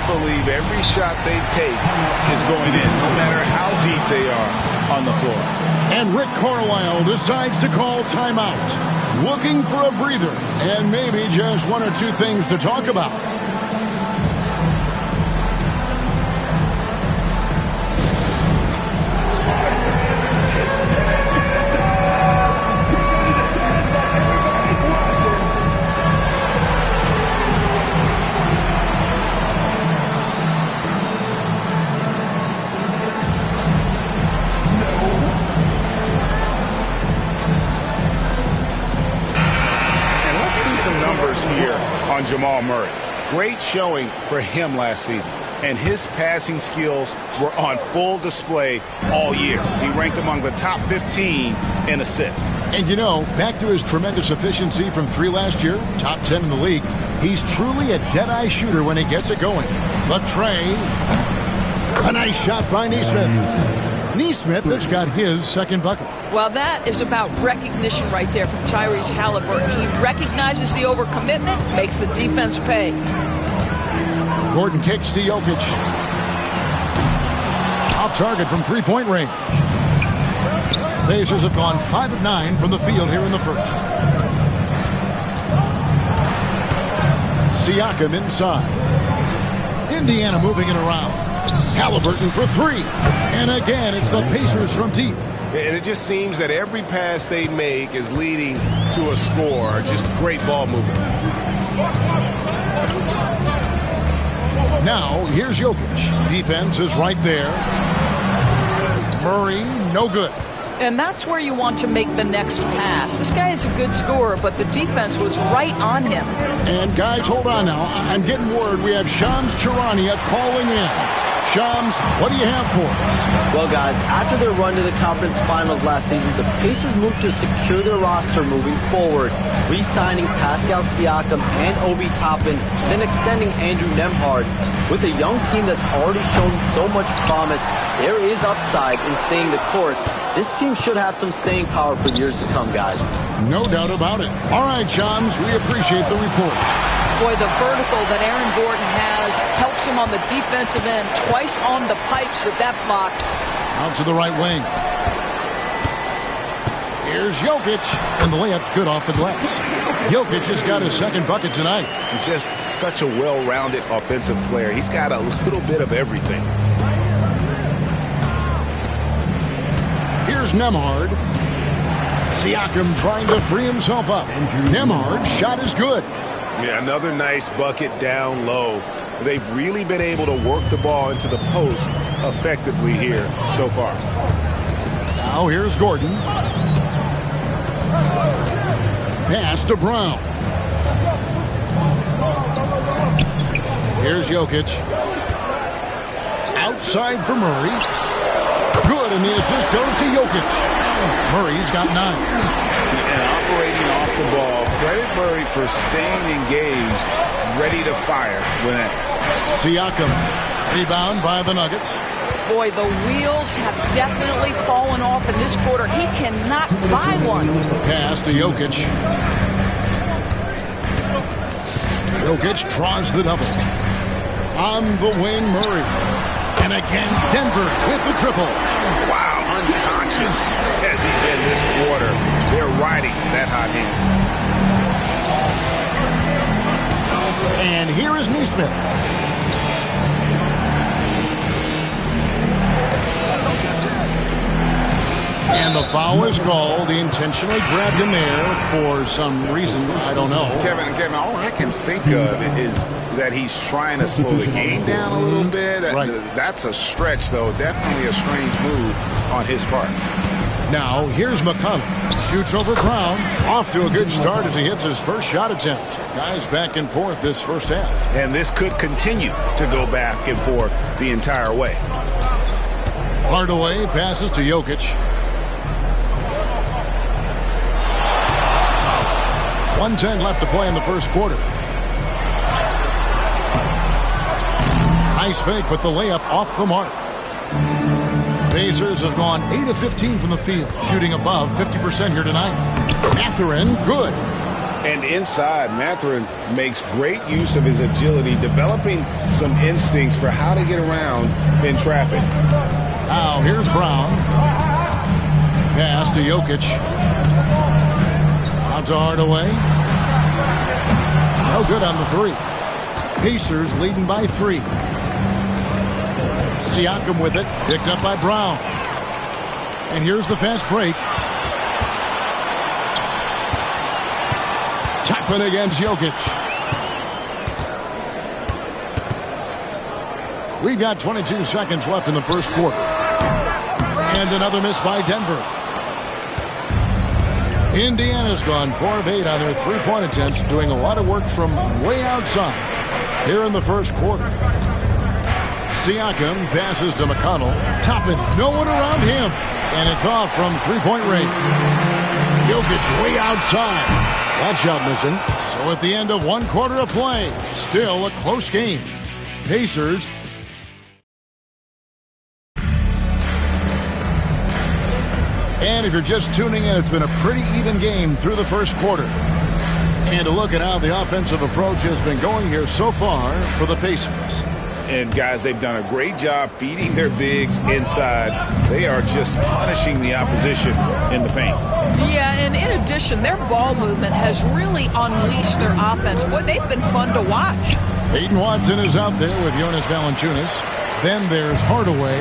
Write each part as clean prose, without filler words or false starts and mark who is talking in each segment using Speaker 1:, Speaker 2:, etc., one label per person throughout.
Speaker 1: believe every shot they take is going in, no matter how deep they are on the floor.
Speaker 2: And Rick Carlisle decides to call timeout, looking for a breather and maybe just one or two things to talk about.
Speaker 1: On Jamal Murray. Great showing for him last season, and his passing skills were on full display all year. He ranked among the top 15 in assists.
Speaker 2: And you know, back to his tremendous efficiency from 3 last year, top 10 in the league, he's truly a dead-eye shooter when he gets it going. The tray. A nice shot by Nesmith. Nesmith has got his second bucket.
Speaker 3: Well, that is about recognition right there from Tyrese Halliburton. He recognizes the overcommitment, makes the defense pay.
Speaker 2: Gordon kicks to Jokic. Off target from three-point range. The Pacers have gone 5 of 9 from the field here in the first. Siakam inside. Indiana moving it around. Halliburton for 3. And again, it's the Pacers from deep.
Speaker 1: And it just seems that every pass they make is leading to a score. Just great ball movement.
Speaker 2: Now, here's Jokic. Defense is right there. Murray, no good.
Speaker 3: And that's where you want to make the next pass. This guy is a good scorer, but the defense was right on him.
Speaker 2: And guys, hold on now. I'm getting word we have Shams Charania calling in. Shams, what do you have for us?
Speaker 4: Well, guys, after their run to the conference finals last season, the Pacers moved to secure their roster moving forward, re-signing Pascal Siakam and Obi Toppin, then extending Andrew Nembhard. With a young team that's already shown so much promise, there is upside in staying the course. This team should have some staying power for years to come, guys.
Speaker 2: No doubt about it. All right, Shams, we appreciate the report.
Speaker 3: Boy, the vertical that Aaron Gordon has helps him on the defensive end. Twice on the pipes with that block.
Speaker 2: Out to the right wing. Here's Jokic, and the layup's good off the glass. Jokic has got his second bucket tonight.
Speaker 1: He's just such a well-rounded offensive player. He's got a little bit of everything.
Speaker 2: Here's Nembhard. Siakam trying to free himself up. Nembhard's shot is good.
Speaker 1: Yeah, another nice bucket down low. They've really been able to work the ball into the post effectively here so far.
Speaker 2: Now here's Gordon. Pass to Brown. Here's Jokic. Outside for Murray. Good, and the assist goes to Jokic. Murray's got 9.
Speaker 1: And operating off the ball. Credit Murray for staying engaged, ready to fire when asked.
Speaker 2: Siakam, rebound by the Nuggets.
Speaker 3: Boy, the wheels have definitely fallen off in this quarter. He cannot buy one.
Speaker 2: Pass to Jokic. Jokic draws the double. On the wing, Murray. And again, Denver with the triple.
Speaker 1: Wow, unconscious has he been this quarter. They're riding that hot hand.
Speaker 2: And here is Nesmith. And the foul is called. He intentionally grabbed him there for some reason. I don't know.
Speaker 1: Kevin, all I can think of is that he's trying to slow the game down a little bit.
Speaker 2: Right.
Speaker 1: That's a stretch, though. Definitely a strange move on his part.
Speaker 2: Now, here's McConnell. Shoots over Brown. Off to a good start as he hits his first shot attempt. Guys back and forth this first half.
Speaker 1: And this could continue to go back and forth the entire way.
Speaker 2: Hardaway passes to Jokic. 1:10 left to play in the first quarter. Nice fake, but the layup off the mark. Pacers have gone 8 of 15 from the field, shooting above 50% here tonight. Mathurin, good.
Speaker 1: And inside, Mathurin makes great use of his agility, developing some instincts for how to get around in traffic.
Speaker 2: Now, here's Brown. Pass to Jokic. Out to Hardaway. No good on the three. Pacers leading by 3. Siakam with it. Picked up by Brown. And here's the fast break. Toppin against Jokic. We've got 22 seconds left in the first quarter. And another miss by Denver. Indiana's gone 4 of 8 on their three-point attempts, doing a lot of work from way outside here in the first quarter. Siakam passes to McConnell. Toppin, no one around him. And it's off from three-point range. Jokic way outside. That shot missing. So at the end of one quarter of play, still a close game. Pacers. And if you're just tuning in, it's been a pretty even game through the first quarter. And to look at how the offensive approach has been going here so far for the Pacers.
Speaker 1: And, guys, they've done a great job feeding their bigs inside. They are just punishing the opposition in the paint.
Speaker 3: Yeah, and in addition, their ball movement has really unleashed their offense. Boy, they've been fun to watch.
Speaker 2: Peyton Watson is out there with Jonas Valanciunas. Then there's Hardaway.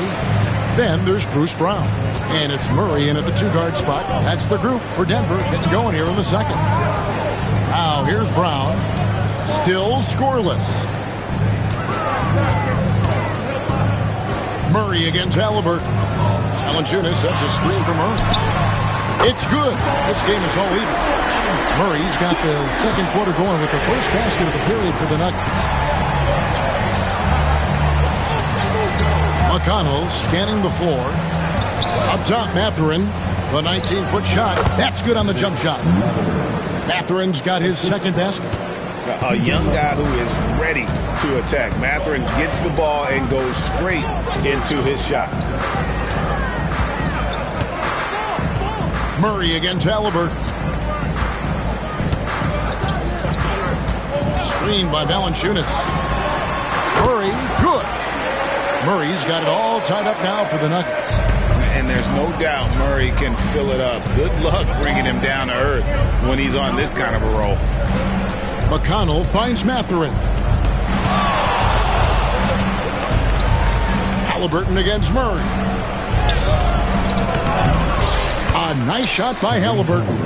Speaker 2: Then there's Bruce Brown. And it's Murray in at the 2-guard spot. That's the group for Denver getting going here in the second. Now here's Brown. Still scoreless. Murray against Halliburton. Valanciunas sets a screen for Murray. It's good. This game is all even. Murray's got the second quarter going with the first basket of the period for the Nuggets. McConnell scanning the floor. Up top, Mathurin. The 19-foot shot. That's good on the jump shot. Mathurin's got his second basket.
Speaker 1: A young guy who is ready to attack. Mathurin gets the ball and goes straight into his shot.
Speaker 2: Murray against Halliburton. Screen by Valanciunas. Murray, good. Murray's got it all tied up now for the Nuggets.
Speaker 1: And there's no doubt Murray can fill it up. Good luck bringing him down to earth when he's on this kind of a roll.
Speaker 2: McConnell finds Mathurin. Halliburton against Murray. A nice shot by Halliburton.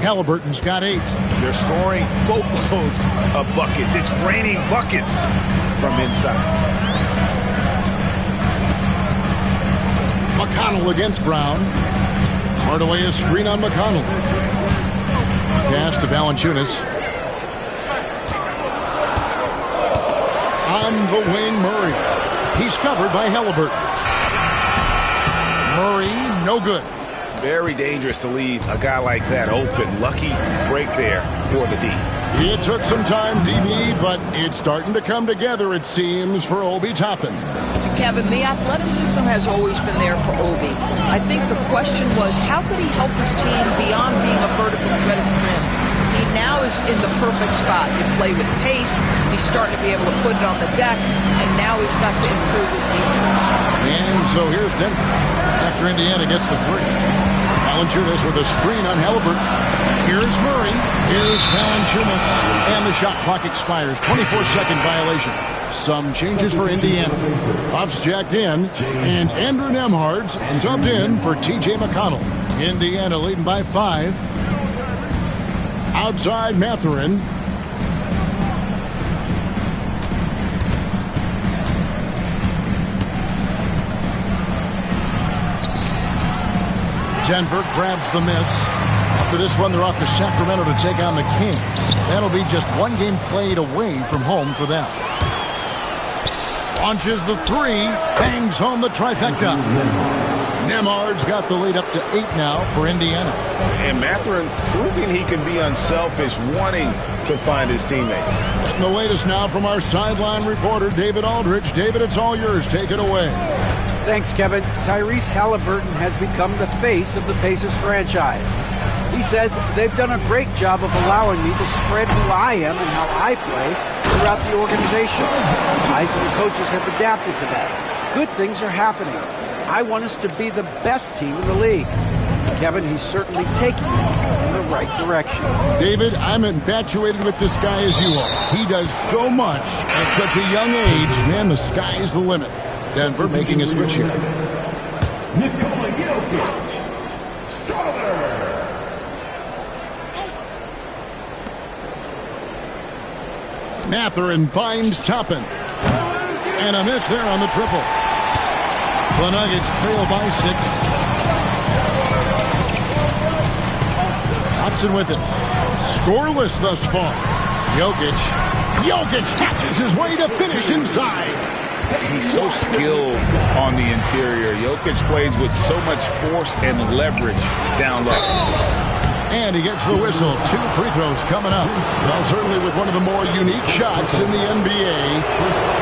Speaker 2: Halliburton's got 8.
Speaker 1: They're scoring boatloads of buckets. It's raining buckets from inside.
Speaker 2: McConnell against Brown. Hardaway a screen on McConnell. Pass to Valanciunas. On the wing, Murray. He's covered by Halliburton. Murray, no good.
Speaker 1: Very dangerous to leave a guy like that open. Lucky break there for the D.
Speaker 2: It took some time, DB, but it's starting to come together, it seems, for Obi Toppin.
Speaker 3: Kevin, the athleticism has always been there for Obi. I think the question was, how could he help his team beyond being a vertical threat at the rim? He now is in the perfect spot. You play with pace, he's starting to be able to put it on the deck, and now he's got to improve his defense.
Speaker 2: And so here's Denver after Indiana gets the 3. Valanciunas with a screen on Halliburton. Here's Murray. Here's Valanciunas. And the shot clock expires. 24-second violation. Some changes for Indiana. Puff's jacked in. And Andrew Nembhard's subbed in for T.J. McConnell. Indiana leading by 5. Outside Mathurin. Denver grabs the miss. After this one, they're off to Sacramento to take on the Kings. That'll be just one game played away from home for them. Launches the 3. Bangs home the trifecta. Nembhard's got the lead up to 8 now for Indiana.
Speaker 1: And Mathurin proving he can be unselfish, wanting to find his teammates.
Speaker 2: Getting the latest now from our sideline reporter, David Aldridge. David, it's all yours. Take it away.
Speaker 5: Thanks, Kevin. Tyrese Halliburton has become the face of the Pacers franchise. He says they've done a great job of allowing me to spread who I am and how I play throughout the organization. Guys and coaches have adapted to that. Good things are happening. I want us to be the best team in the league. Kevin, he's certainly taking me in the right direction.
Speaker 2: David, I'm infatuated with this guy as you are. He does so much at such a young age. Man, the sky is the limit. Denver making a switch here. Mathurin finds Toppin. And a miss there on the triple. The Nuggets trail by 6. Hudson with it. Scoreless thus far. Jokic hatches his way to finish inside.
Speaker 1: He's so skilled on the interior. Jokic plays with so much force and leverage down low.
Speaker 2: And he gets the whistle. 2 free throws coming up. Well, certainly with one of the more unique shots in the NBA,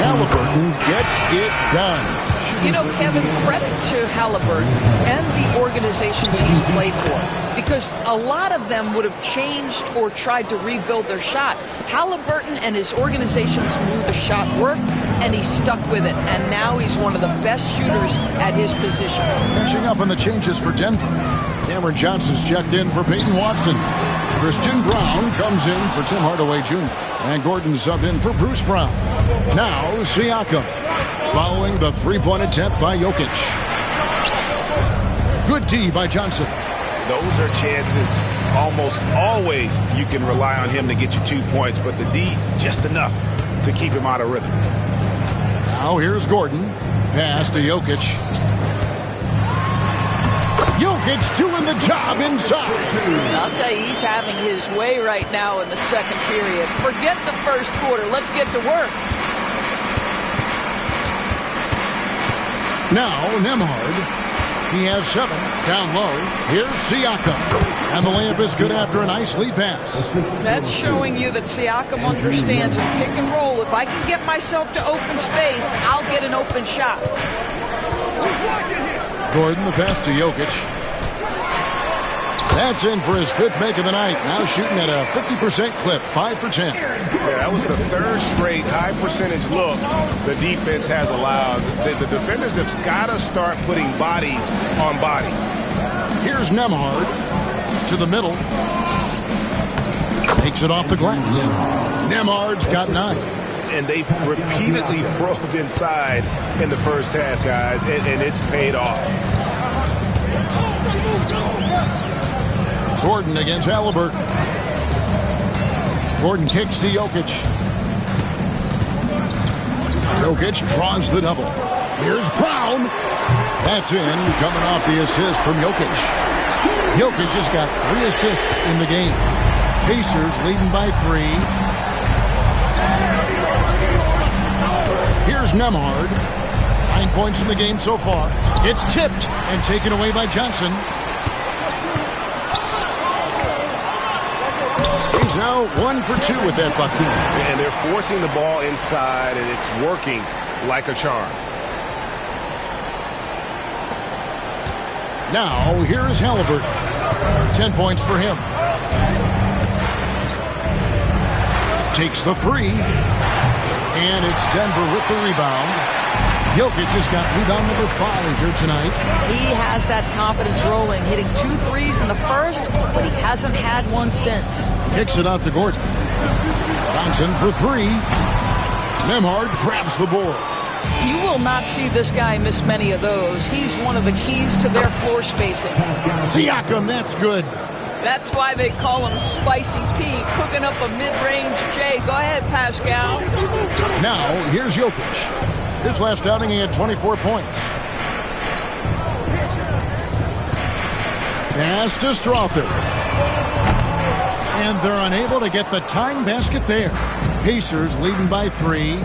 Speaker 2: Halliburton gets it done.
Speaker 3: You know, Kevin, credit to Halliburton and the organizations he's played for, because a lot of them would have changed or tried to rebuild their shot. Halliburton and his organizations knew the shot worked, and he stuck with it. And now he's one of the best shooters at his position.
Speaker 2: Catching up on the changes for Denver. Cameron Johnson's checked in for Peyton Watson. Christian Brown comes in for Tim Hardaway Jr. And Gordon subbed in for Bruce Brown. Now Siakam, following the three-point attempt by Jokic. Good D by Johnson.
Speaker 1: Those are chances almost always you can rely on him to get you 2 points, but the D just enough to keep him out of rhythm.
Speaker 2: Now here's Gordon. Pass to Jokic. Jokic doing the job inside.
Speaker 3: I'll tell you, he's having his way right now in the second period. Forget the first quarter. Let's get to work.
Speaker 2: Now Nembhard. He has 7 down low. Here's Siakam. And the layup is good after a nice lead pass.
Speaker 3: That's showing you that Siakam understands in pick and roll. If I can get myself to open space, I'll get an open shot.
Speaker 2: Gordon, the pass to Jokic. That's in for his 5th make of the night. Now shooting at a 50% clip, 5 for 10.
Speaker 1: Yeah, that was the 3rd straight high percentage look the defense has allowed. The defenders have got to start putting bodies on bodies.
Speaker 2: Here's Nembhard to the middle. Takes it off the glass. Nembhard's got 9.
Speaker 1: And they've repeatedly probed inside in the first half, guys, and it's paid off.
Speaker 2: Gordon against Halliburton. Gordon kicks to Jokic. Jokic draws the double. Here's Brown. That's in, coming off the assist from Jokic. Jokic just got 3 assists in the game. Pacers leading by 3. Here's Nembhard. 9 points in the game so far. It's tipped and taken away by Johnson. He's now 1 for 2 with that bucket.
Speaker 1: And they're forcing the ball inside, and it's working like a charm.
Speaker 2: Now, here is Halliburton. 10 points for him. Takes the 3. And it's Denver with the rebound. Jokic has got rebound number 5 here tonight.
Speaker 3: He has that confidence rolling, hitting 2 threes in the first, but he hasn't had one since.
Speaker 2: Kicks it out to Gordon. Johnson for 3. Nembhard grabs the board.
Speaker 3: You will not see this guy miss many of those. He's one of the keys to their floor spacing.
Speaker 2: Siakam, that's good.
Speaker 3: That's why they call him Spicy P, cooking up a mid-range J. Go ahead, Pascal.
Speaker 2: Now, here's Jokic. His last outing, he had 24 points. Pass to Strother. And they're unable to get the tying basket there. Pacers leading by 3.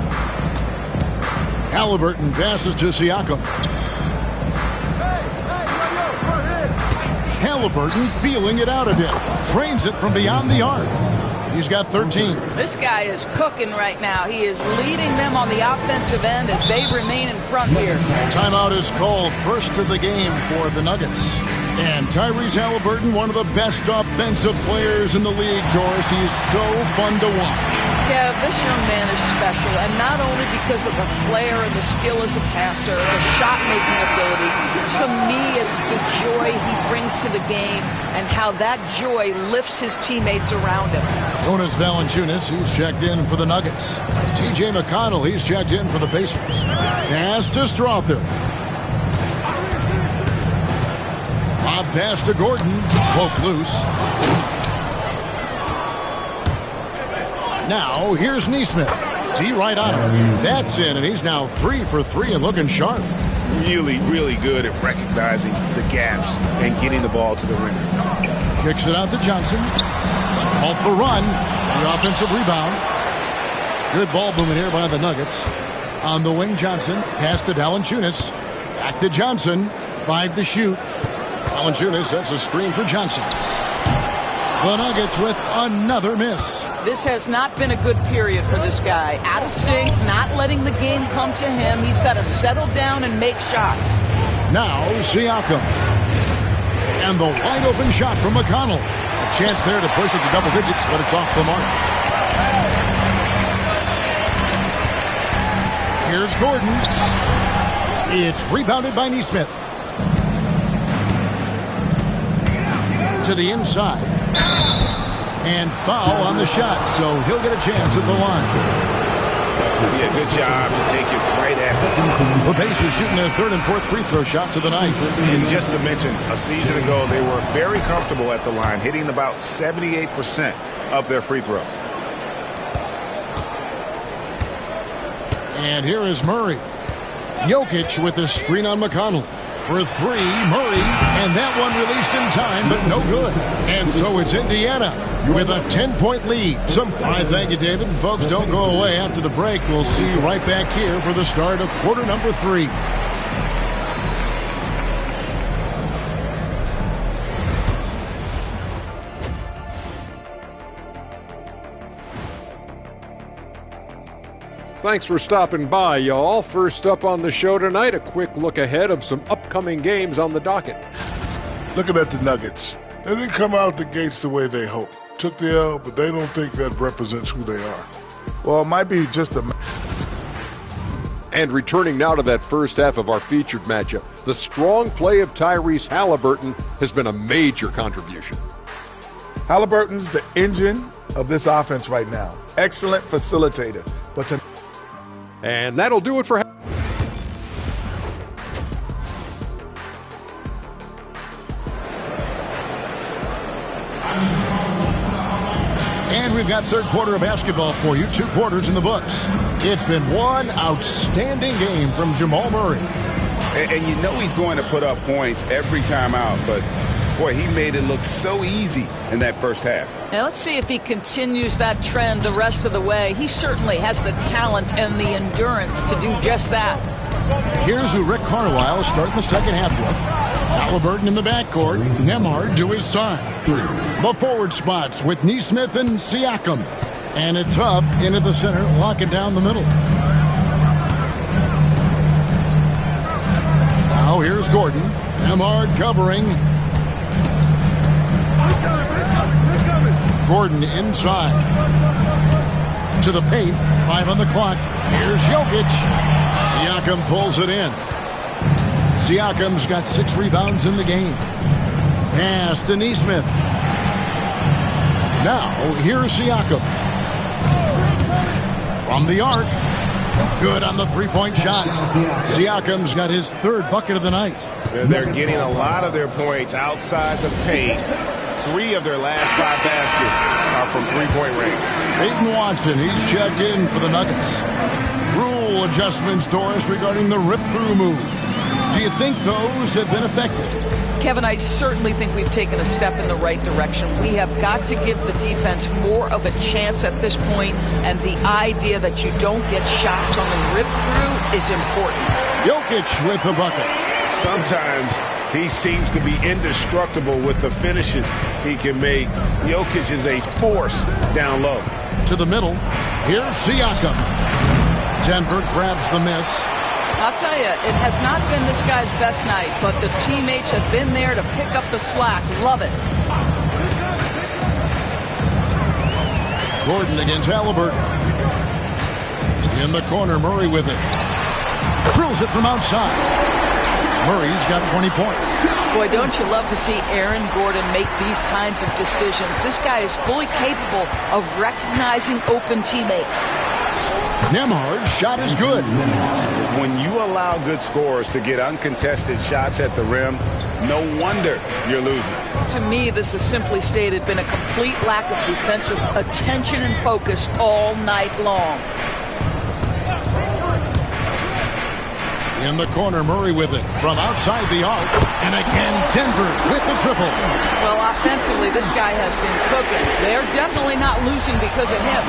Speaker 2: Halliburton passes to Siakam. Halliburton feeling it out a bit. Trains it from beyond the arc. He's got 13.
Speaker 3: This guy is cooking right now. He is leading them on the offensive end as they remain in front here.
Speaker 2: Timeout is called, first of the game for the Nuggets. And Tyrese Halliburton, one of the best offensive players in the league, Doris. He's so fun to watch.
Speaker 3: Yeah, this young man is special, and not only because of the flair and the skill as a passer, the shot-making ability. To me, it's the joy he brings to the game and how that joy lifts his teammates around him.
Speaker 2: Jonas Valanciunas, he's checked in for the Nuggets. T.J. McConnell, he's checked in for the Pacers. Pass to Strother. Lob pass to Gordon. Poke loose. Now, here's Nesmith. D right on him. That's in, and he's now 3 for 3 and looking sharp.
Speaker 1: Really, really good at recognizing the gaps and getting the ball to the rim.
Speaker 2: Kicks it out to Johnson. Off the run. The offensive rebound. Good ball movement here by the Nuggets. On the wing, Johnson. Pass to Valanciunas. Back to Johnson. 5 to shoot. Valanciunas sets a screen for Johnson. The Nuggets with another miss.
Speaker 3: This has not been a good period for this guy. Out of sync, not letting the game come to him. He's got to settle down and make shots.
Speaker 2: Now, Siakam. And the wide open shot from McConnell. A chance there to push it to double digits, but it's off the mark. Here's Gordon. It's rebounded by Nesmith. To the inside. And foul on the shot, so he'll get a chance at the line.
Speaker 1: Yeah, good job to take it right at him.
Speaker 2: The Pacers shooting their 3rd and 4th free throw shots of the night.
Speaker 1: And just to mention, a season ago, they were very comfortable at the line, hitting about 78% of their free throws.
Speaker 2: And here is Murray. Jokic with the screen on McConnell. For 3, Murray, and that one released in time, but no good. And so it's Indiana with a 10-point lead. I thank you, David. Folks, don't go away after the break. We'll see you right back here for the start of quarter number 3.
Speaker 6: Thanks for stopping by, y'all. First up on the show tonight, a quick look ahead of some upcoming games on the docket.
Speaker 7: Looking at the Nuggets, they didn't come out the gates the way they hoped. Took the L, but they don't think that represents who they are. Well, it might be just a...
Speaker 6: And returning now to that first half of our featured matchup, the strong play of Tyrese Halliburton has been a major contribution.
Speaker 7: Halliburton's the engine of this offense right now. Excellent facilitator. But to...
Speaker 6: And that'll do it for...
Speaker 2: And we've got third quarter of basketball for you. 2 quarters in the books. It's been one outstanding game from Jamal Murray.
Speaker 1: And you know he's going to put up points every time out, but boy, he made it look so easy in that first half.
Speaker 3: Now let's see if he continues that trend the rest of the way. He certainly has the talent and the endurance to do just that.
Speaker 2: Here's who Rick Carlisle starting the second half with. Halliburton in the backcourt. Nembhard to his side. The forward spots with Nesmith and Siakam. And it's Huff into the center, locking down the middle. Now here's Gordon. Nembhard covering. Gordon inside. To the paint. 5 on the clock. Here's Jokic. Siakam pulls it in. Siakam's got 6 rebounds in the game. Pass to Nesmith. Now, here's Siakam. From the arc. Good on the three-point shot. Siakam's got his 3rd bucket of the night.
Speaker 1: They're getting a lot of their points outside the paint. 3 of their last 5 baskets are from three-point range.
Speaker 2: Peyton Watson, he's checked in for the Nuggets. Rule adjustments, Doris, regarding the rip-through move. Do you think those have been effective?
Speaker 3: Kevin, I certainly think we've taken a step in the right direction. We have got to give the defense more of a chance at this point, and the idea that you don't get shots on the rip-through is important.
Speaker 2: Jokic with the bucket.
Speaker 1: Sometimes he seems to be indestructible with the finishes he can make. Jokic is a force down low.
Speaker 2: To the middle. Here's Siakam. Denver grabs the miss.
Speaker 3: I'll tell you, it has not been this guy's best night, but the teammates have been there to pick up the slack. Love it.
Speaker 2: Gordon against Halliburton. In the corner, Murray with it. Drills it from outside. Murray's got 20 points.
Speaker 3: Boy, don't you love to see Aaron Gordon make these kinds of decisions. This guy is fully capable of recognizing open teammates.
Speaker 2: Nembhard's shot is good.
Speaker 1: When you allow good scorers to get uncontested shots at the rim, no wonder you're losing.
Speaker 3: To me, this has simply stated been a complete lack of defensive attention and focus all night long.
Speaker 2: In the corner, Murray with it from outside the arc. And again, Denver with the triple.
Speaker 3: Well, offensively, this guy has been cooking. They're definitely not losing because of him.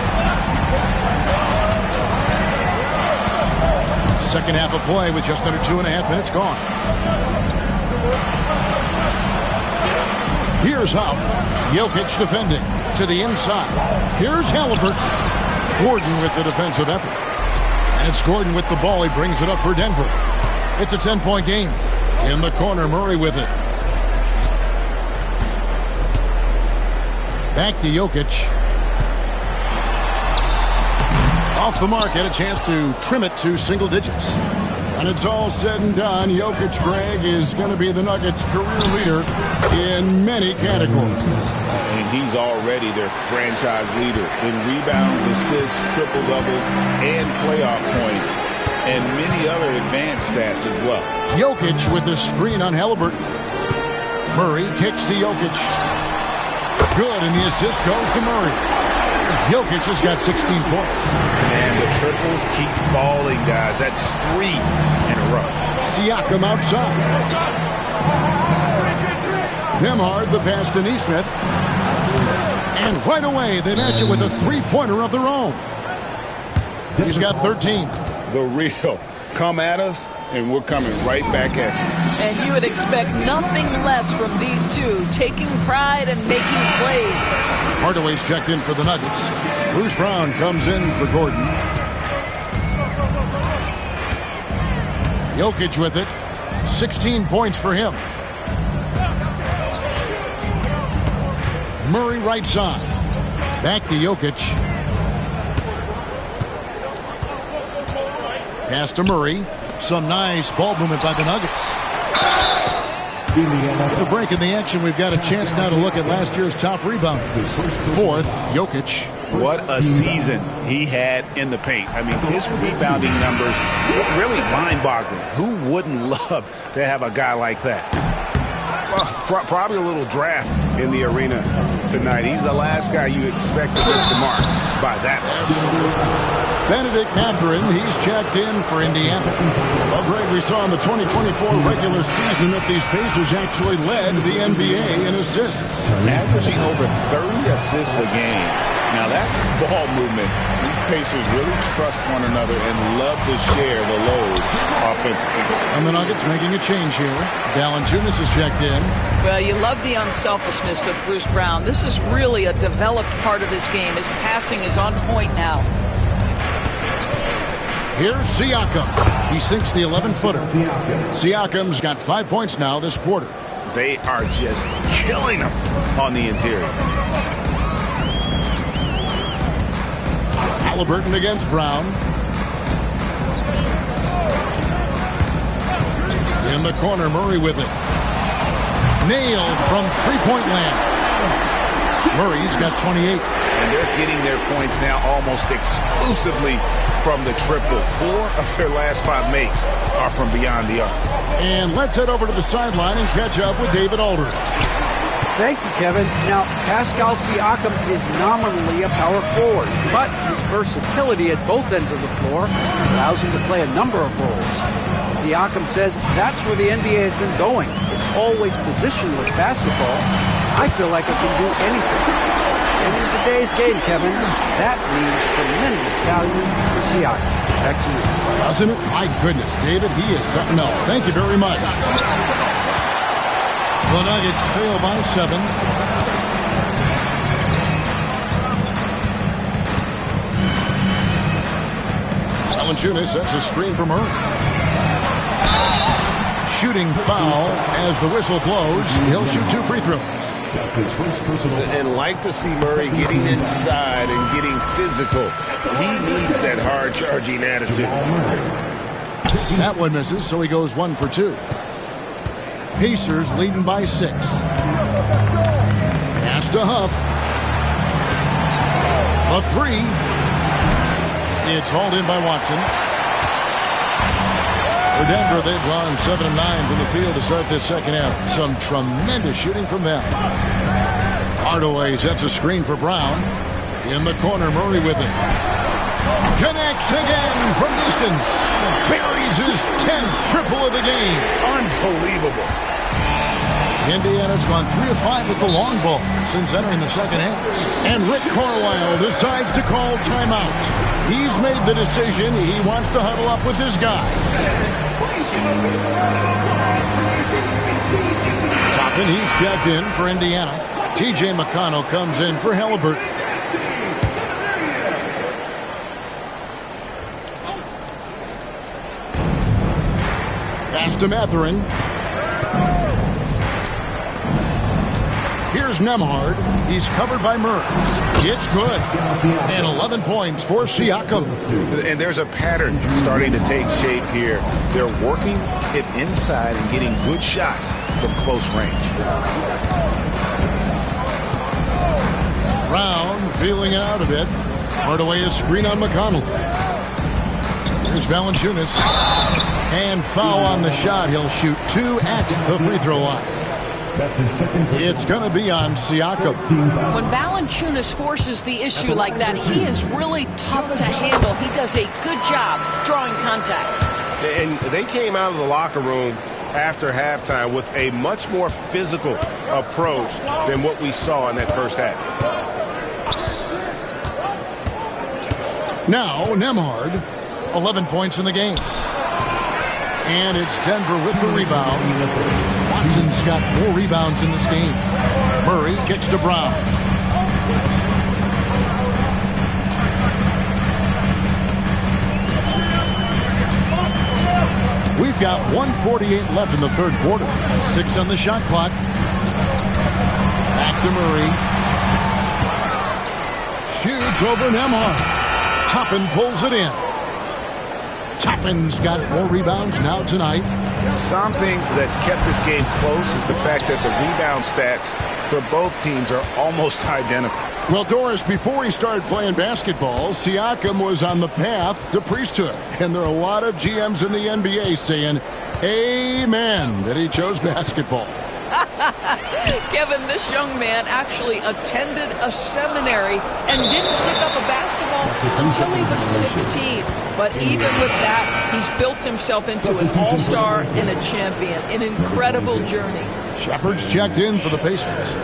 Speaker 2: Second half of play with just under 2.5 minutes gone. Here's Huff. Jokic defending to the inside. Here's Halliburton. Gordon with the defensive effort. And it's Gordon with the ball. He brings it up for Denver. It's a 10-point game. In the corner, Murray with it. Back to Jokic. Off the mark, had a chance to trim it to single digits. When it's all said and done, Jokic, Greg, is going to be the Nuggets' career leader in many categories.
Speaker 1: And he's already their franchise leader in rebounds, assists, triple-doubles, and playoff points, and many other advanced stats as well.
Speaker 2: Jokic with the screen on Halliburton. Murray kicks to Jokic. Good, and the assist goes to Murray. Jokic has got 16 points.
Speaker 1: And the triples keep falling, guys. That's 3 in a row.
Speaker 2: Siakam outside. Nembhard, the pass to Nesmith. And right away, they match it with a three-pointer of their own. He's got 13.
Speaker 1: The real. Come at us, and we're coming right back at you.
Speaker 3: And you would expect nothing less from these two, taking pride and making plays.
Speaker 2: Hardaway's checked in for the Nuggets. Bruce Brown comes in for Gordon. Jokic with it. 16 points for him. Murray right side. Back to Jokic. Pass to Murray. Some nice ball movement by the Nuggets. With the break in the action, we've got a chance now to look at last year's top rebounder. Fourth, Jokic.
Speaker 1: What a season he had in the paint. I mean, his rebounding numbers really mind-boggling. Who wouldn't love to have a guy like that? Well, probably a little draft in the arena tonight. He's the last guy you expect to miss the mark by that much.
Speaker 2: Benedict Mathurin, he's checked in for Indiana. Well, Greg, we saw in the 2024 regular season that these Pacers actually led the NBA in assists.
Speaker 1: Averaging over 30 assists a game. Now, that's ball movement. These Pacers really trust one another and love to share the load offensively.
Speaker 2: And the Nuggets making a change here. Valanciunas is checked in.
Speaker 3: Well, you love the unselfishness of Bruce Brown. This is really a developed part of his game. His passing is on point now.
Speaker 2: Here's Siakam. He sinks the 11-footer. Siakam's got 5 points now this quarter.
Speaker 1: They are just killing him on the interior.
Speaker 2: Halliburton against Brown. In the corner, Murray with it. Nailed from three-point land. Murray's got 28.
Speaker 1: And they're getting their points now almost exclusively from the triple. 4 of their last 5 makes are from beyond the arc.
Speaker 2: And let's head over to the sideline and catch up with David Aldridge.
Speaker 5: Thank you, Kevin. Now, Pascal Siakam is nominally a power forward, but his versatility at both ends of the floor allows him to play a number of roles. Siakam says that's where the NBA has been going. It's always positionless basketball. I feel like I can do anything. And in today's game, Kevin, that means tremendous value for Siakam. Back to you.
Speaker 2: Doesn't it? My goodness, David, he is something else. Thank you very much. The Nuggets trail by 7. Valanciunas sets a screen from Murray. Shooting foul as the whistle blows. He'll shoot 2 free throws.
Speaker 1: And like to see Murray getting inside and getting physical. He needs that hard-charging attitude.
Speaker 2: That one misses, so he goes 1 for 2. Pacers leading by 6. Pass to Huff. A 3. It's hauled in by Watson. For Denver, they've gone 7 of 9 from the field to start this second half. Some tremendous shooting from them. Hardaway sets a screen for Brown. In the corner, Murray with it. Connects again from distance. Buries his 10th triple of the game.
Speaker 1: Unbelievable.
Speaker 2: Indiana's gone 3 of 5 with the long ball since entering the second half. And Rick Carlisle decides to call timeout. He's made the decision. He wants to huddle up with his guy. Toppin, he's checked in for Indiana. T.J. McConnell comes in for Halliburton. Pass to Mathurin. Here's Nembhard. He's covered by Murray. It's good. And 11 points for Siakam.
Speaker 1: And there's a pattern starting to take shape here. They're working it inside and getting good shots from close range.
Speaker 2: Brown feeling it out a bit. Hardaway a screen on McConnell. Here's Valanciunas. And foul on the shot. He'll shoot 2 at the free throw line.
Speaker 8: That's his second.
Speaker 2: It's going to be on Siakam.
Speaker 3: When Valanciunas forces the issue like that, he is really tough to handle. He does a good job drawing contact.
Speaker 1: And they came out of the locker room after halftime with a much more physical approach than what we saw in that first half.
Speaker 2: Now, Nembhard, 11 points in the game. And it's Denver with the rebound. Watson's got 4 rebounds in this game. Murray kicks to Brown. We've got 1:48 left in the third quarter. 6 on the shot clock. Back to Murray. Shoots over Nembhard. Toppin pulls it in. Toppin's got 4 rebounds now tonight.
Speaker 1: Something that's kept this game close is the fact that the rebound stats for both teams are almost identical.
Speaker 2: Well, Doris, before he started playing basketball, Siakam was on the path to priesthood. And there are a lot of GMs in the NBA saying, amen, that he chose basketball.
Speaker 3: Kevin, this young man actually attended a seminary and didn't pick up a basketball until he was 16. But even with that, he's built himself into an all-star and a champion. An incredible journey.
Speaker 2: Shepard's checked in for the Pacers.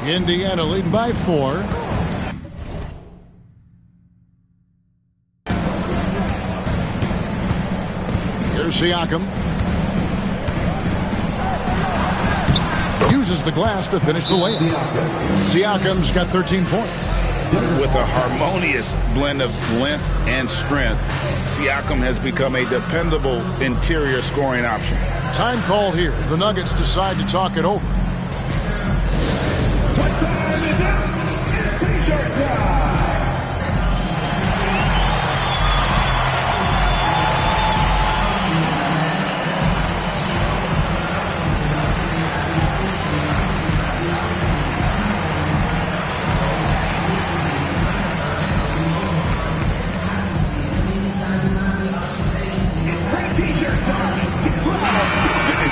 Speaker 2: Indiana leading by 4. Here's Siakam. Uses the glass to finish the layup. Siakam's got 13 points.
Speaker 1: With a harmonious blend of length and strength, Siakam has become a dependable interior scoring option.
Speaker 2: Time called here. The Nuggets decide to talk it over.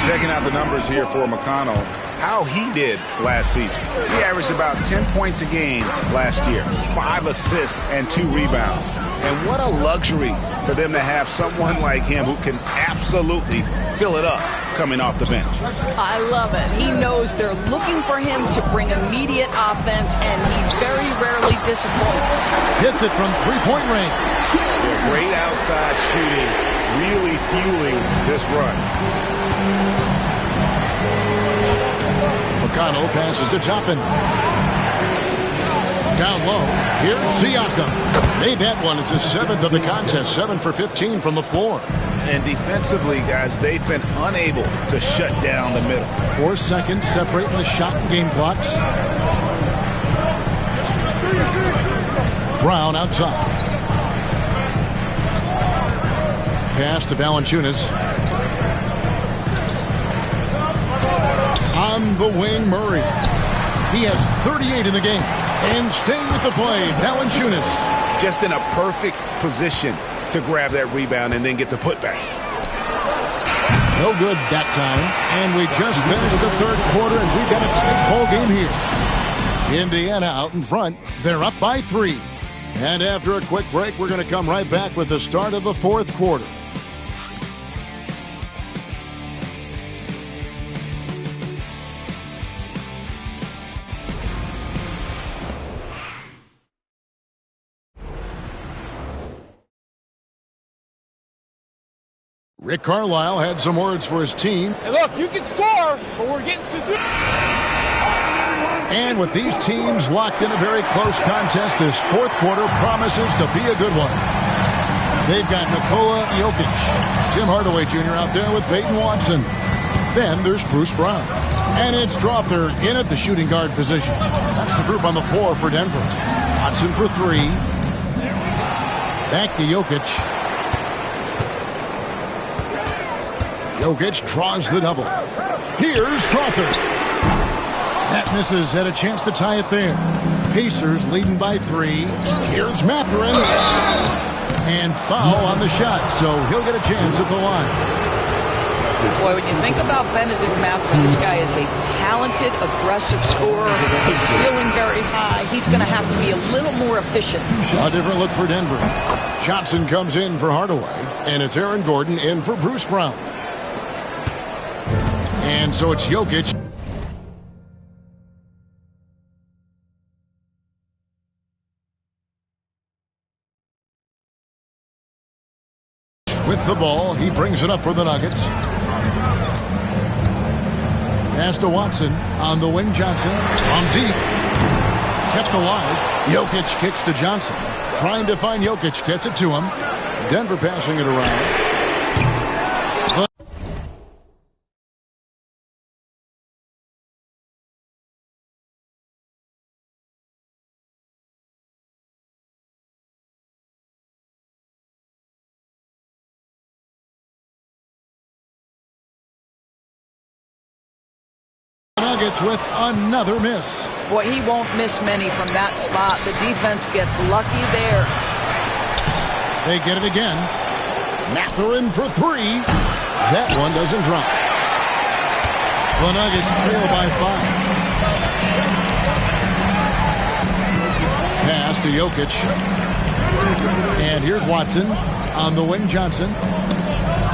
Speaker 1: Checking out the numbers here for McConnell, how he did last season. He averaged about 10 points a game last year, 5 assists and 2 rebounds. And what a luxury for them to have someone like him who can absolutely fill it up coming off the bench.
Speaker 3: I love it. He knows they're looking for him to bring immediate offense, and he very rarely disappoints.
Speaker 2: Hits it from 3-point range.
Speaker 1: Great outside shooting, really fueling this run.
Speaker 2: McConnell passes to Toppin. Down low. Here's Siakam. Made that one. It's his 7th of the contest. 7 for 15 from the floor.
Speaker 1: And defensively, guys, they've been unable to shut down the middle.
Speaker 2: 4 seconds separating the shot and game clocks. Brown outside. Pass to Valanciunas. On the wing, Murray. He has 38 in the game. And staying with the play, Valanciunas.
Speaker 1: Just in a perfect position to grab that rebound and then get the putback.
Speaker 2: No good that time. And we just finished the third quarter, and we've got a tight ball game here. Indiana out in front. They're up by 3. And after a quick break, we're going to come right back with the start of the fourth quarter. Rick Carlisle had some words for his team.
Speaker 9: Hey, look, you can score, but we're getting seduced.
Speaker 2: And with these teams locked in a very close contest, this fourth quarter promises to be a good one. They've got Nikola Jokic, Tim Hardaway Jr. out there with Peyton Watson. Then there's Bruce Brown. And it's Strawther in at the shooting guard position. That's the group on the floor for Denver. Watson for 3. Back to Jokic. Jokic draws the double. Here's Strawther. That misses. Had a chance to tie it there. Pacers leading by 3. Here's Mathurin. And foul on the shot, so he'll get a chance at the line.
Speaker 3: Boy, when you think about Benedict Mathurin, this guy is a talented, aggressive scorer. His ceiling very high. He's going to have to be a little more efficient.
Speaker 2: A different look for Denver. Johnson comes in for Hardaway, and it's Aaron Gordon in for Bruce Brown. And so it's Jokic. With the ball, he brings it up for the Nuggets. Pass to Watson on the wing. Johnson from deep. Kept alive. Jokic kicks to Johnson. Trying to find Jokic. Gets it to him. Denver passing it around. Nuggets with another miss.
Speaker 3: Boy, he won't miss many from that spot. The defense gets lucky there.
Speaker 2: They get it again. Mathurin for 3. That one doesn't drop. The Nuggets trail by 5. Pass to Jokic. And here's Watson on the wing. Johnson.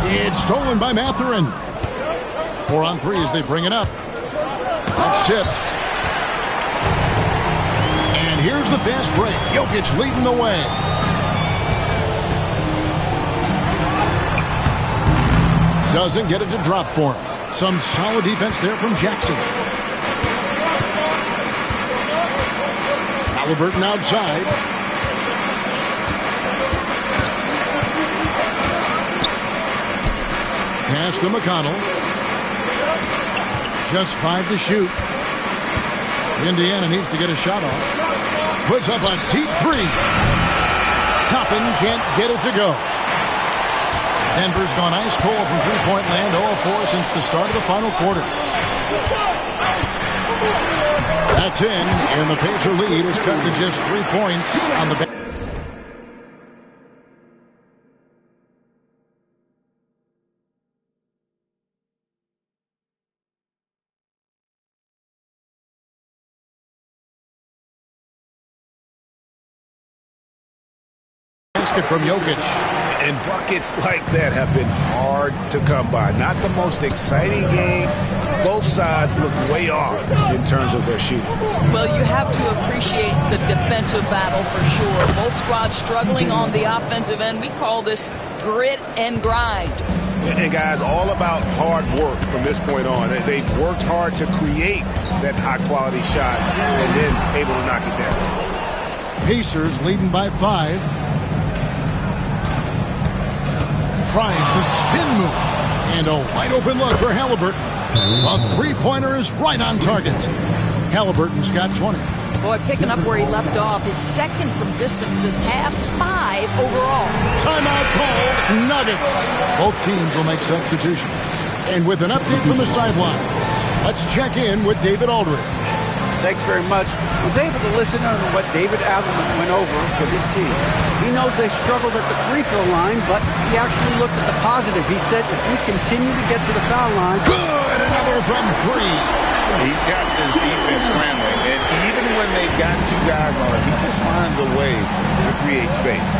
Speaker 2: It's stolen by Mathurin. 4 on 3 as they bring it up. That's tipped. And here's the fast break. Jokic leading the way. Doesn't get it to drop for him. Some solid defense there from Jackson. Halliburton outside. Pass to McConnell. Just 5 to shoot. Indiana needs to get a shot off. Puts up a deep 3. Toppin can't get it to go. Denver's gone ice cold from three-point land, 0-4 since the start of the final quarter. That's in, and the Pacer lead is cut to just 3 points on the bench. From Jokic.
Speaker 1: And buckets like that have been hard to come by. Not the most exciting game. Both sides look way off in terms of their shooting.
Speaker 3: Well, you have to appreciate the defensive battle for sure. Both squads struggling on the offensive end. We call this grit and grind.
Speaker 1: And guys, all about hard work from this point on. They've worked hard to create that high-quality shot and then able to knock it down.
Speaker 2: Pacers leading by 5. Tries the spin move. And a wide open look for Halliburton. A three-pointer is right on target. Halliburton's got 20.
Speaker 3: Boy, picking up where he left off. His second from distance this half, 5 overall.
Speaker 2: Timeout called, Nuggets. Both teams will make substitutions. And with an update from the sidelines, let's check in with David Aldridge.
Speaker 5: Thanks very much. I was able to listen to what David Adelman went over with his team. He knows they struggled at the free throw line, but he actually looked at the positive. He said, if we continue to get to the foul line...
Speaker 2: Good! Another from 3.
Speaker 1: He's got this defense scrambling, and even when they've got 2 guys on him, he just finds a way to create space.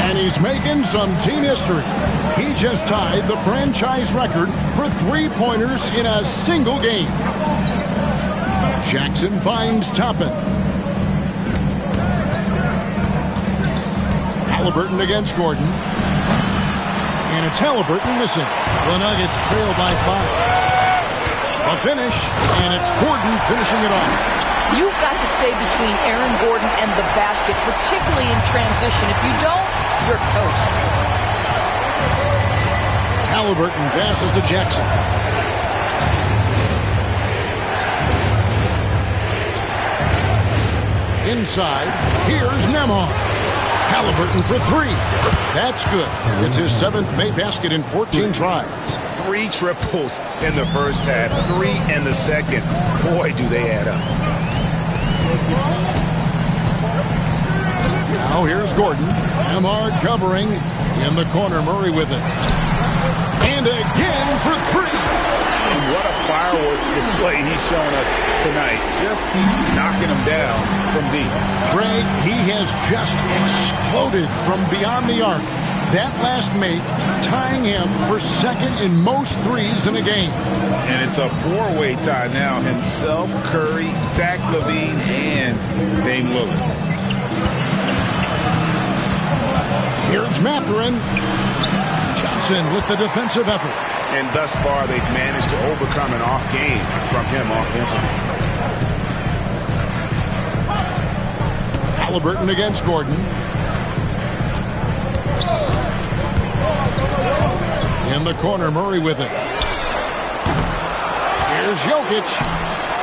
Speaker 2: And he's making some team history. He just tied the franchise record for three-pointers in a single game. Jackson finds Toppin. Halliburton against Gordon. And it's Halliburton missing. The Nuggets trail by 5. A finish, and it's Gordon finishing it off.
Speaker 3: You've got to stay between Aaron Gordon and the basket, particularly in transition. If you don't, you're toast.
Speaker 2: Halliburton passes to Jackson. Inside, here's Nembhard. Halliburton for 3. That's good. It's his 7th made basket in 14 tries.
Speaker 1: 3 triples in the first half, 3 in the second. Boy, do they add up.
Speaker 2: Now here's Gordon. Nembhard covering. In the corner, Murray with it. And again for 3.
Speaker 1: And what a fireworks display he's shown us tonight. Just keeps knocking them down from deep.
Speaker 2: Craig, he has just exploded from beyond the arc. That last make tying him for second in most threes in a game.
Speaker 1: And it's a 4-way tie now. Himself, Curry, Zach LaVine, and Dame Lillard.
Speaker 2: Here's Mathurin. Johnson with the defensive effort.
Speaker 1: And thus far, they've managed to overcome an off game from him offensively.
Speaker 2: Halliburton against Gordon. In the corner, Murray with it. Here's Jokic.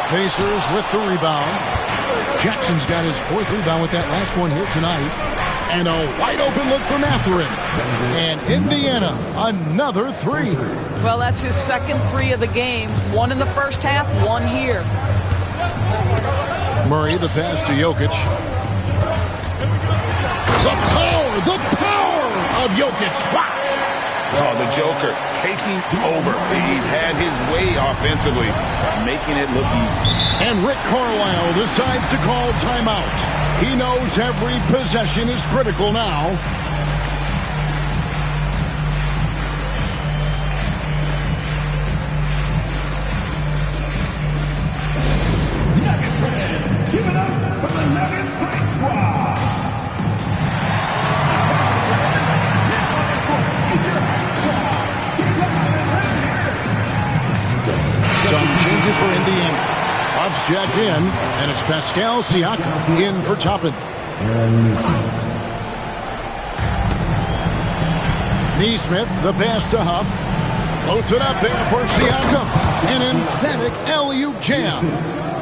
Speaker 2: Pacers with the rebound. Jackson's got his 4th rebound with that last one here tonight. And a wide open look for Mathurin. And Indiana, another 3.
Speaker 3: Well, that's his second 3 of the game. 1 in the first half, 1 here.
Speaker 2: Murray, the pass to Jokic. The power of Jokic. Wow.
Speaker 1: Oh, the Joker taking over. He's had his way offensively, making it look easy.
Speaker 2: And Rick Carlisle decides to call timeout. He knows every possession is critical now.
Speaker 8: Nuggets fans, give it up for the Nuggets Fight Squad.
Speaker 2: Some changes for Indiana. Buffs jacked in, and it's Pascal Siakam in for Toppin. Neesmith, the pass to Huff. Floats it up there for Siakam. An emphatic LU jam.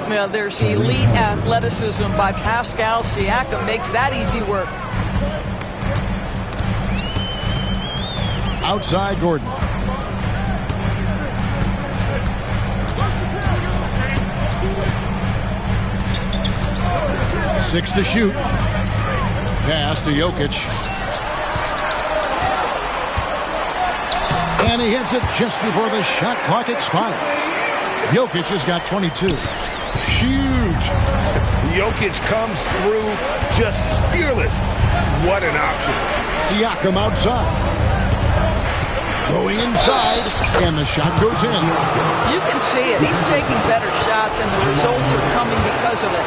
Speaker 3: Well, there's elite athleticism by Pascal Siakam. Makes that easy work.
Speaker 2: Outside Gordon. Six to shoot. Pass to Jokic. And he hits it just before the shot clock expires. Jokic has got 22.
Speaker 1: Huge. Jokic comes through just fearless. What an option.
Speaker 2: Siakam outside. Going inside, and the shot goes in.
Speaker 3: You can see it. He's taking better shots, and the results are coming because of it.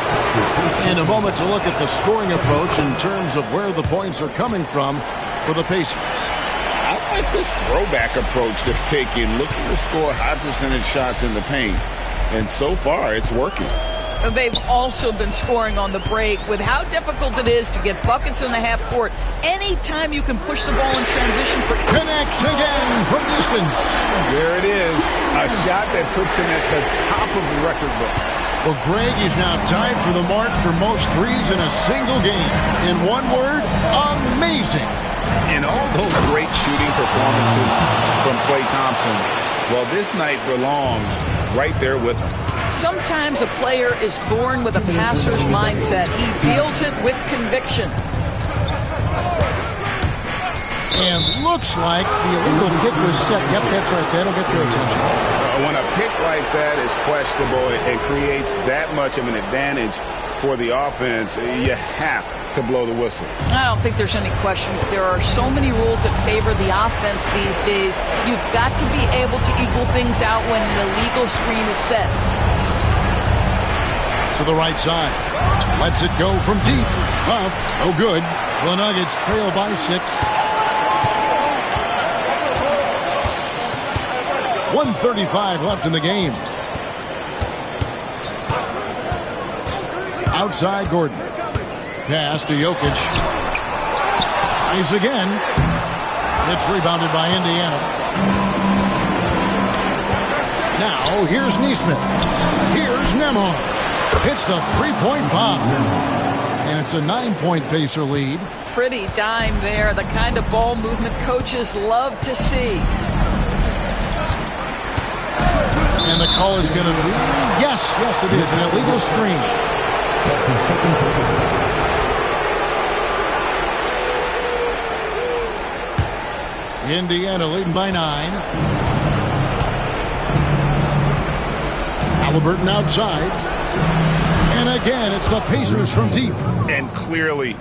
Speaker 2: And a moment to look at the scoring approach in terms of where the points are coming from for the Pacers.
Speaker 1: I like this throwback approach they're taking, looking to score high percentage shots in the paint. And so far, it's working.
Speaker 3: They've also been scoring on the break. With how difficult it is to get buckets in the half court, anytime you can push the ball in transition.
Speaker 2: Connects again from distance.
Speaker 1: There it is. A shot that puts him at the top of the record book.
Speaker 2: Well, Greg is now tied for the mark for most threes in a single game. In one word, amazing.
Speaker 1: And all those great shooting performances from Klay Thompson, well, this night belongs right there with him.
Speaker 3: Sometimes a player is born with a passer's mindset. He deals it with conviction.
Speaker 2: And looks like the illegal kick was set. Yep, that's right. That'll get their attention.
Speaker 1: When a pick like that is questionable, it creates that much of an advantage for the offense. You have to blow the whistle.
Speaker 3: I don't think there's any question. There are so many rules that favor the offense these days. You've got to be able to equal things out when an illegal screen is set.
Speaker 2: To the right side. Lets it go from deep. Off. No good. The Nuggets trail by 6. 1:35 left in the game. Outside Gordon. Pass to Jokic. Tries again. It's rebounded by Indiana. Now here's Neesmith. Here's Nembhard. Hits the three-point bomb. And it's a 9-point Pacer lead.
Speaker 3: Pretty dime there. The kind of ball movement coaches love to see.
Speaker 2: And the call is going to be, yes, it is, an illegal screen.
Speaker 8: That's his second personal.
Speaker 2: Indiana leading by 9. Halliburton outside. And again, it's the Pacers from deep.
Speaker 1: And clearly,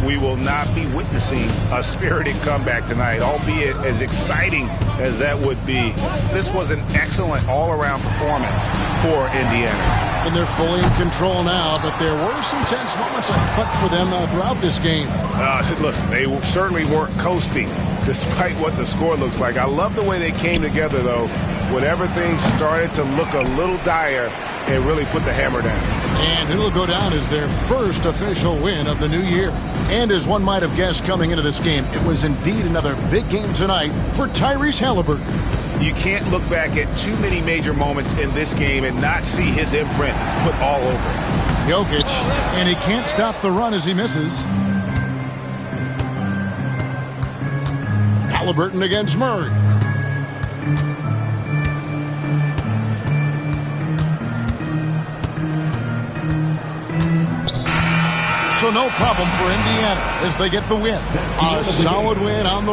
Speaker 1: we will not be witnessing a spirited comeback tonight, albeit as exciting as that would be. This was an excellent all-around performance for Indiana.
Speaker 2: And they're fully in control now, but there were some tense moments, I thought, for them throughout this game.
Speaker 1: Listen, they certainly weren't coasting, despite what the score looks like. I love the way they came together, though. Whenever things started to look a little dire, it really put the hammer down.
Speaker 2: And it'll go down as their first official win of the new year. And as one might have guessed coming into this game, it was indeed another big game tonight for Tyrese Halliburton.
Speaker 1: You can't look back at too many major moments in this game and not see his imprint put all over it.
Speaker 2: Jokic, and he can't stop the run as he misses. Halliburton against Murray. So no problem for Indiana as they get the win. A solid win on the road.